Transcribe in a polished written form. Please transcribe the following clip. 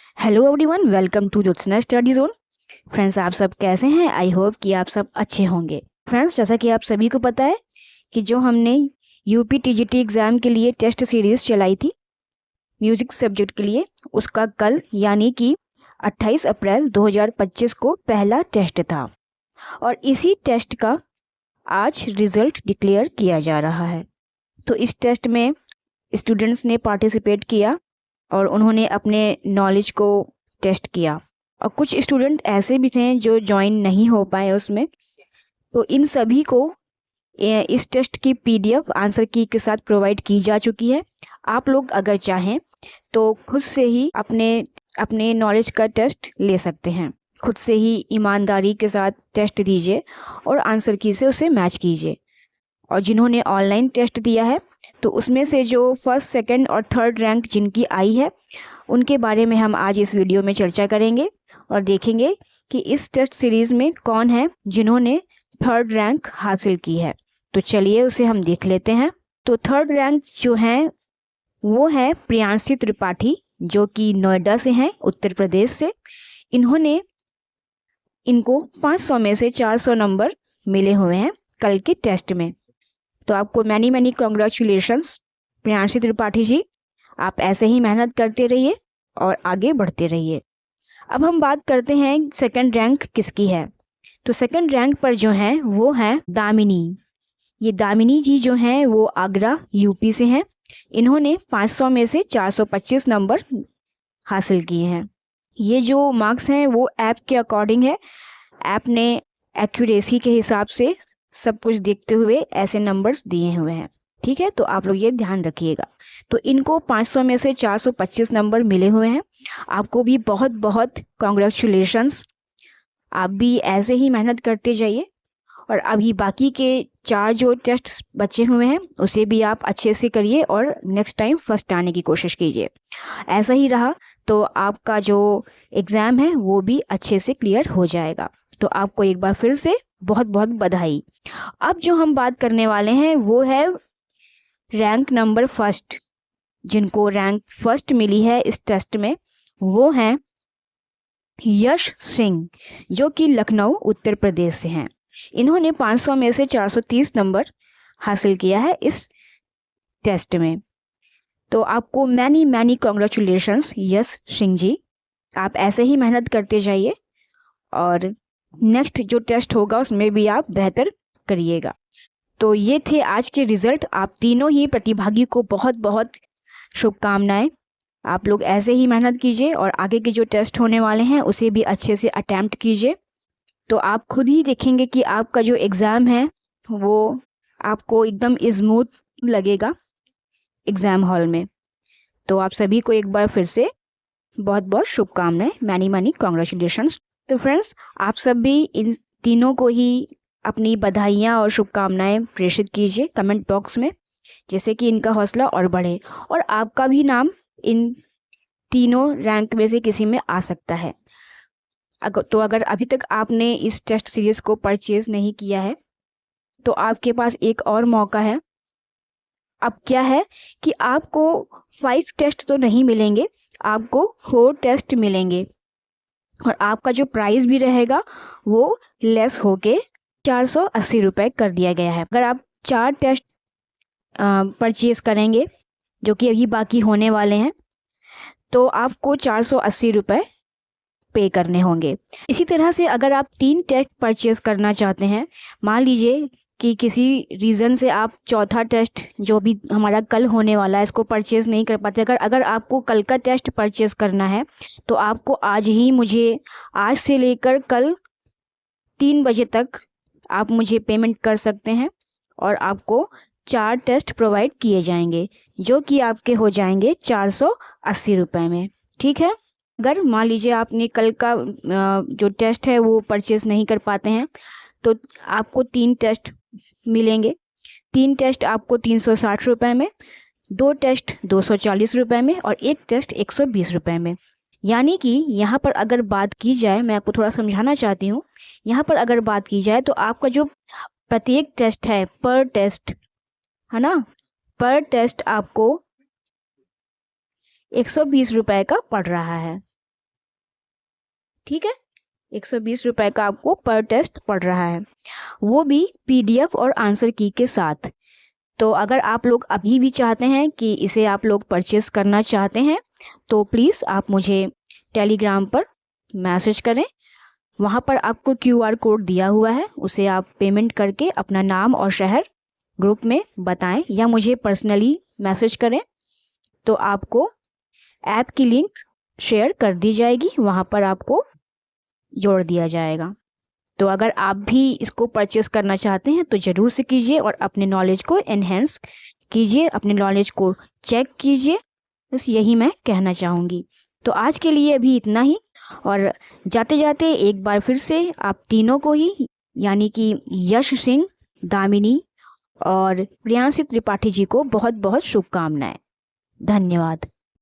Hello everyone, welcome to Jyotsna study zone. Friends, आप सब कैसे हैं? आई होप कि आप सब अच्छे होंगे। फ्रेंड्स, जैसा कि आप सभी को पता है कि जो हमने यूपी टीजीटी एग्ज़ाम के लिए टेस्ट सीरीज़ चलाई थी म्यूज़िक सब्जेक्ट के लिए, उसका कल यानी कि 28 अप्रैल 2025 को पहला टेस्ट था और इसी टेस्ट का आज रिज़ल्ट डिक्लेयर किया जा रहा है। तो इस टेस्ट में स्टूडेंट्स ने पार्टिसिपेट किया और उन्होंने अपने नॉलेज को टेस्ट किया और कुछ स्टूडेंट ऐसे भी थे जो ज्वाइन नहीं हो पाए उसमें। तो इन सभी को इस टेस्ट की पीडीएफ आंसर की के साथ प्रोवाइड की जा चुकी है। आप लोग अगर चाहें तो खुद से ही अपने नॉलेज का टेस्ट ले सकते हैं। खुद से ही ईमानदारी के साथ टेस्ट दीजिए और आंसर की से उसे मैच कीजिए। और जिन्होंने ऑनलाइन टेस्ट दिया है तो उसमें से जो फर्स्ट, सेकंड और थर्ड रैंक जिनकी आई है उनके बारे में हम आज इस वीडियो में चर्चा करेंगे और देखेंगे कि इस टेस्ट सीरीज़ में कौन है जिन्होंने थर्ड रैंक हासिल की है। तो चलिए उसे हम देख लेते हैं। तो थर्ड रैंक जो है वो है प्रियांशी त्रिपाठी, जो कि नोएडा से हैं, उत्तर प्रदेश से। इनको 500 में से 400 नंबर मिले हुए हैं कल के टेस्ट में। तो आपको मैनी कॉन्ग्रेचुलेशंस प्रियांशी त्रिपाठी जी। आप ऐसे ही मेहनत करते रहिए और आगे बढ़ते रहिए। अब हम बात करते हैं सेकंड रैंक किसकी है। तो सेकंड रैंक पर जो है वो है दामिनी। ये दामिनी जी जो हैं वो आगरा यूपी से हैं। इन्होंने 500 में से 425 नंबर हासिल किए हैं। ये जो मार्क्स हैं वो ऐप के अकॉर्डिंग है। ऐप ने एक्यूरेसी के हिसाब से सब कुछ देखते हुए ऐसे नंबर्स दिए हुए हैं। ठीक है, तो आप लोग ये ध्यान रखिएगा। तो इनको 500 में से 425 नंबर मिले हुए हैं। आपको भी बहुत बहुत कॉन्ग्रेचुलेशंस। आप भी ऐसे ही मेहनत करते जाइए और अभी बाकी के 4 जो टेस्ट बचे हुए हैं उसे भी आप अच्छे से करिए और नेक्स्ट टाइम फर्स्ट आने की कोशिश कीजिए। ऐसा ही रहा तो आपका जो एग्ज़ाम है वो भी अच्छे से क्लियर हो जाएगा। तो आपको एक बार फिर से बहुत बहुत बधाई। अब जो हम बात करने वाले हैं वो है रैंक नंबर फर्स्ट। जिनको रैंक फर्स्ट मिली है इस टेस्ट में वो हैं यश सिंह, जो कि लखनऊ उत्तर प्रदेश से हैं। इन्होंने 500 में से 430 नंबर हासिल किया है इस टेस्ट में। तो आपको मैनी कॉन्ग्रेचुलेशंस यश सिंह जी। आप ऐसे ही मेहनत करते जाइए और नेक्स्ट जो टेस्ट होगा उसमें भी आप बेहतर करिएगा। तो ये थे आज के रिज़ल्ट। आप तीनों ही प्रतिभागी को बहुत बहुत शुभकामनाएं। आप लोग ऐसे ही मेहनत कीजिए और आगे के जो टेस्ट होने वाले हैं उसे भी अच्छे से अटैम्प्ट कीजिए। तो आप खुद ही देखेंगे कि आपका जो एग्ज़ाम है वो आपको एकदम स्मूथ लगेगा एग्ज़ाम हॉल में। तो आप सभी को एक बार फिर से बहुत बहुत शुभकामनाएं, मैनी कॉन्ग्रेचुलेशंस। तो फ्रेंड्स, आप सब भी इन तीनों को ही अपनी बधाइयाँ और शुभकामनाएं प्रेषित कीजिए कमेंट बॉक्स में, जिससे कि इनका हौसला और बढ़े और आपका भी नाम इन तीनों रैंक में से किसी में आ सकता है। अगर अभी तक आपने इस टेस्ट सीरीज़ को परचेज़ नहीं किया है तो आपके पास एक और मौका है। अब क्या है कि आपको 5 टेस्ट तो नहीं मिलेंगे, आपको 4 टेस्ट मिलेंगे और आपका जो प्राइस भी रहेगा वो लेस होके 480 रुपये कर दिया गया है। अगर आप 4 टेस्ट परचेज़ करेंगे जो कि अभी बाकी होने वाले हैं तो आपको 480 रुपये पे करने होंगे। इसी तरह से अगर आप 3 टेस्ट परचेज़ करना चाहते हैं, मान लीजिए कि किसी रीज़न से आप चौथा टेस्ट जो भी हमारा कल होने वाला है इसको परचेज़ नहीं कर पाते। अगर आपको कल का टेस्ट परचेज़ करना है तो आपको आज से लेकर कल 3 बजे तक आप मुझे पेमेंट कर सकते हैं और आपको 4 टेस्ट प्रोवाइड किए जाएंगे जो कि आपके हो जाएंगे 480 रुपये में। ठीक है, अगर मान लीजिए आपने कल का जो टेस्ट है वो परचेज़ नहीं कर पाते हैं तो आपको 3 टेस्ट मिलेंगे। 3 टेस्ट आपको 360 रुपये में, 2 टेस्ट 240 रुपये में और 1 टेस्ट 120 रुपये में। यानी कि यहाँ पर अगर बात की जाए, मैं आपको थोड़ा समझाना चाहती हूँ, यहाँ पर अगर बात की जाए तो आपका जो प्रत्येक टेस्ट है पर टेस्ट है ना, पर टेस्ट आपको 120 रुपये का पड़ रहा है। ठीक है, 120 रुपये का आपको पर टेस्ट पड़ रहा है, वो भी PDF और आंसर की के साथ। तो अगर आप लोग अभी भी चाहते हैं कि इसे आप लोग परचेस करना चाहते हैं तो प्लीज़ आप मुझे टेलीग्राम पर मैसेज करें। वहाँ पर आपको QR कोड दिया हुआ है, उसे आप पेमेंट करके अपना नाम और शहर ग्रुप में बताएं या मुझे पर्सनली मैसेज करें, तो आपको ऐप की लिंक शेयर कर दी जाएगी, वहाँ पर आपको जोड़ दिया जाएगा। तो अगर आप भी इसको परचेस करना चाहते हैं तो ज़रूर से कीजिए और अपने नॉलेज को एनहेंस कीजिए, अपने नॉलेज को चेक कीजिए, बस यही मैं कहना चाहूँगी। तो आज के लिए अभी इतना ही, और जाते जाते एक बार फिर से आप तीनों को ही, यानी कि यश सिंह, दामिनी और प्रियांशी त्रिपाठी जी को बहुत बहुत शुभकामनाएं। धन्यवाद।